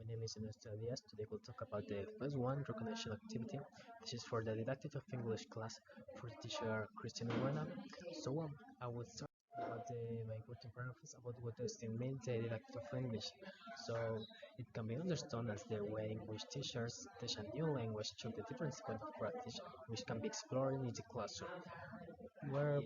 My name is Ernesto Diaz. Today we'll talk about the Phase 1 recognition activity. This is for the didactic of English class for teacher Christina Buena. I will start about my important paragraphs about what does it mean the didactic of English. So it can be understood as the way in which teachers teach a new language through the different points of practice which can be explored in the classroom. Where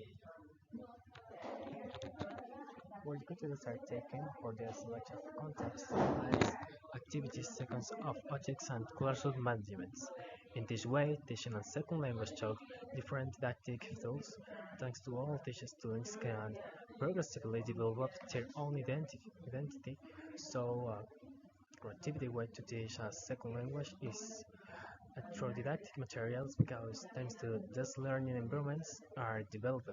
where critics are taken for the selection of context, lines, activities, sequence of objects, and classroom managements. In this way, teaching a second language shows different didactic tools. Thanks to all teachers, students can progressively develop their own identity. So, creativity way to teach a second language is through didactic materials because thanks to these learning environments are developed.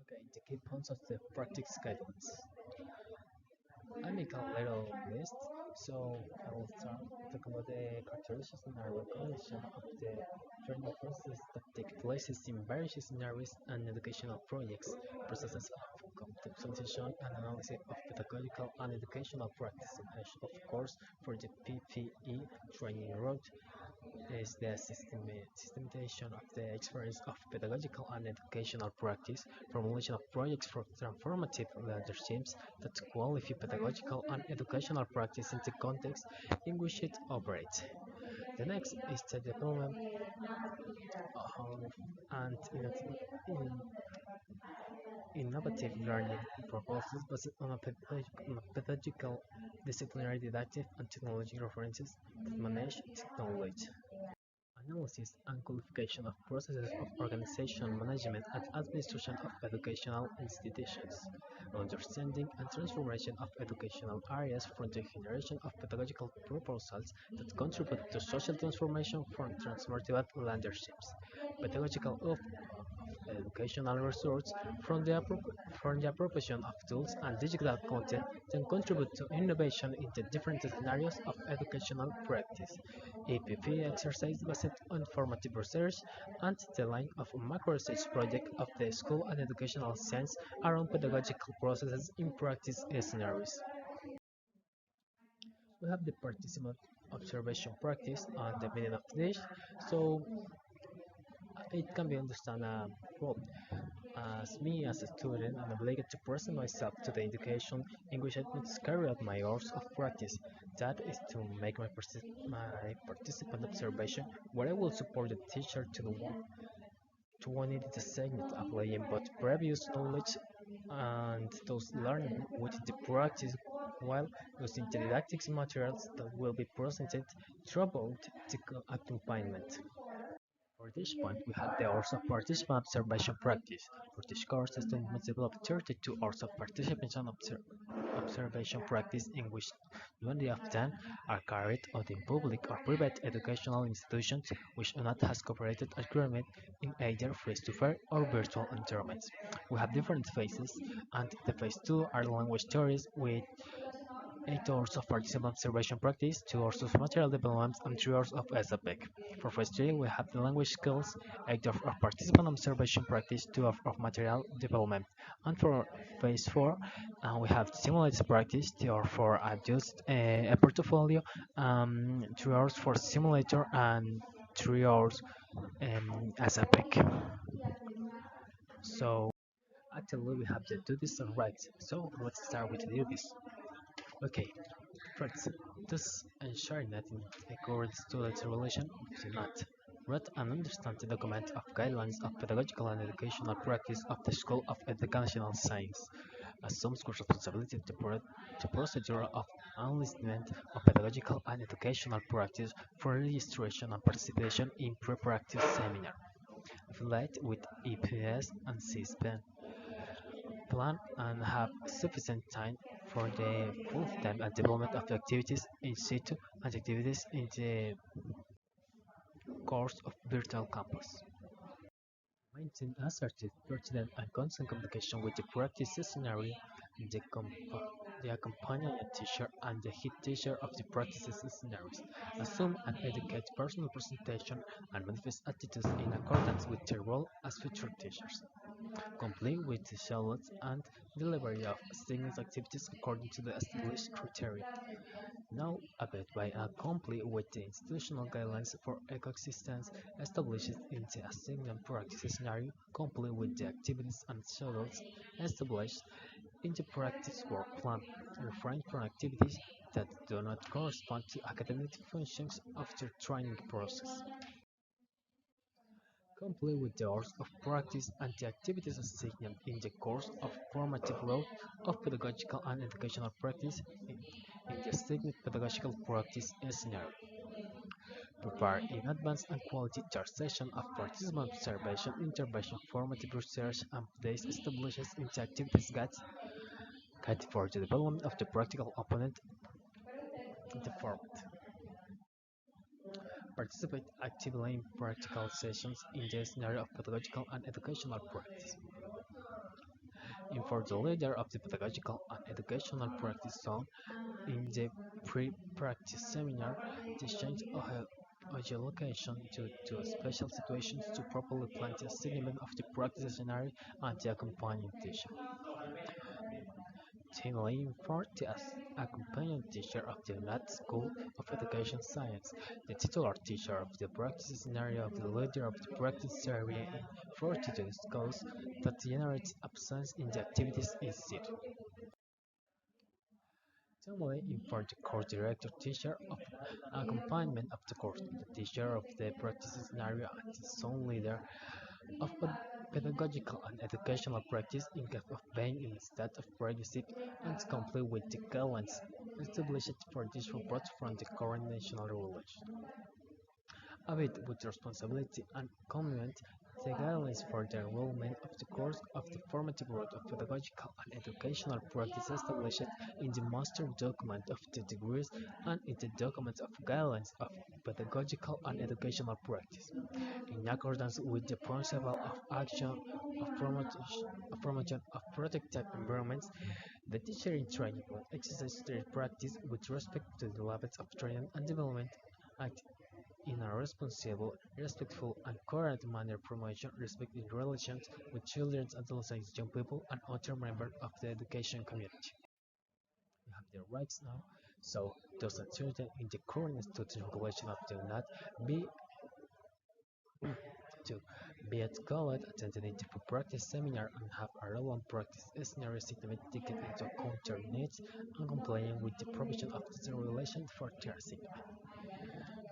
Okay, the key points of the practice guidelines. I make a little list, so I will start talking about the characteristics and recognition of the training process that take places in various scenarios and educational projects, processes of conceptualization and analysis of pedagogical and educational practices. Of course, for the PPE training route, is the systematization of the experience of pedagogical and educational practice, formulation of projects for transformative leaderships that qualify pedagogical and educational practice in the context in which it operates. The next is the development of and innovative learning proposals based on pedagogical, disciplinary, didactic, and technology references that manage knowledge. Analysis and qualification of processes of organization, management, and administration of educational institutions. Understanding and transformation of educational areas from the generation of pedagogical proposals that contribute to social transformation from transformative leaderships. Pedagogical of educational resources from the appropriation of tools and digital content that contribute to innovation in the different scenarios of educational practice. APP exercise based on formative research and the line of a macro research project of the school and educational science around pedagogical processes in practice scenarios. We have the participant observation practice and the meaning of this. So it can be understood well, as me as a student, I'm obligated to present myself to the education in which I must carry out my hours of practice. That is to make my participant observation where I will support the teacher to one it is segment applying both previous knowledge and those learning with the practice while using the didactic materials that will be presented throughout the accompaniment. For this point, we had the hours of participant observation practice. For this course, the student must develop 32 hours of participation observation practice in which 20 of them are carried out in public or private educational institutions which do not have cooperated agreement in either face-to-face or virtual environments. We have different phases, and the phase 2 are language theories with 8 hours of participant observation practice, 2 hours of material development, and 3 hours of SAPEC. For phase 3, we have the language skills, 8 hours of participant observation practice, 2 hours of material development. And for phase 4, we have simulated practice, 2 hours for adjust a portfolio, 3 hours for simulator, and 3 hours SAPEC. So, actually, we have the duties and rights. So, let's start with the duties. Okay, first, thus ensuring that in accordance to its relation, do not read and understand the document of guidelines of pedagogical and educational practice of the School of Educational Science, assumes responsibility to procedure of enlistment of pedagogical and educational practice for registration and participation in pre-practice seminar, affiliate with EPS and CSPN. Plan and have sufficient time for the full-time development of the activities in situ and activities in the course of virtual campus. Maintain assertive, pertinent, and constant communication with the practice scenario, the, the accompanying teacher, and the head teacher of the practice scenarios. Assume and educate personal presentation and manifest attitudes in accordance with their role as future teachers. complete with the schedules and delivery of assigned activities according to the established criteria. Now, abide by and complete with the institutional guidelines for ecosystems established in the assigned practice scenario, complete with the activities and schedules established in the practice work plan, refrain from activities that do not correspond to academic functions of the training process. Complete with the hours of practice and the activities assigned in the course of formative growth of pedagogical and educational practice in the assigned pedagogical practice scenario. Prepare in advance and quality third session of participant observation, intervention, formative research, and place establishes in the activities guide for the development of the practical opponent in the format. Participate actively in practical sessions in the scenario of pedagogical and educational practice. Inform the leader of the pedagogical and educational practice zone in the pre-practice seminar the change of geolocation due to special situations to properly plan the assignment of the practice scenario and the accompanying teacher. Timely inform the accompanying teacher of the NAT School of Education Science, the titular teacher of the practice scenario of the leader of the practice area in 42 schools that generates absence in the activities in situ. Timely inform the course director teacher of accompaniment of the course, the teacher of the practice scenario and the zone leader of pedagogical and educational practice in case of being in a state of prejudice and complete with the guidelines established for this report from the current national regulation. Abide with responsibility and commitment the guidelines for the enrollment of the course of the formative road of pedagogical and educational practice established in the master document of the degrees and in the document of guidelines of pedagogical and educational practice. In accordance with the principle of action of promotion of protected environments, the teacher in training will exercise their practice with respect to the levels of training and development, act in a responsible, respectful, and coherent manner promotion respect in relations with children, adolescents, young people, and other members of the education community. You have their rights now, so those uncertain in the current student regulation of do not be to be at college, attend an interview practice seminar, and have a relevant practice scenario statement taken into account their needs and complying with the provision of the regulation for their assignment.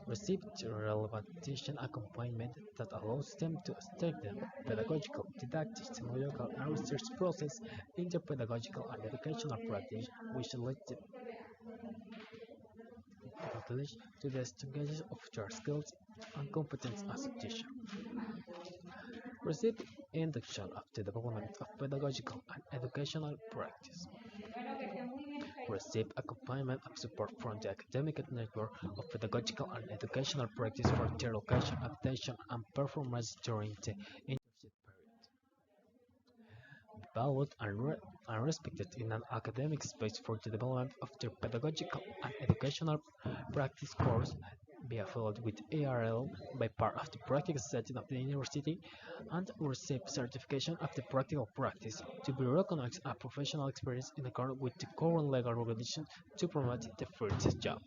Receive the relevant teaching accompaniment that allows them to strengthen pedagogical, didactic, technological, and research process in their pedagogical and educational practice, which leads the population to the establishment of their skills and competence as a teacher. Receive induction of the development of pedagogical and educational practice. Receive accompaniment and support from the academic network of pedagogical and educational practice for their location, attention, and performance during the internship period. Valued and respected in an academic space for the development of their pedagogical and educational practice course be affiliated with ARL by part of the practical setting of the university and receive certification of the practical practice to be recognized as professional experience in accordance with the current legal regulation to promote the first job.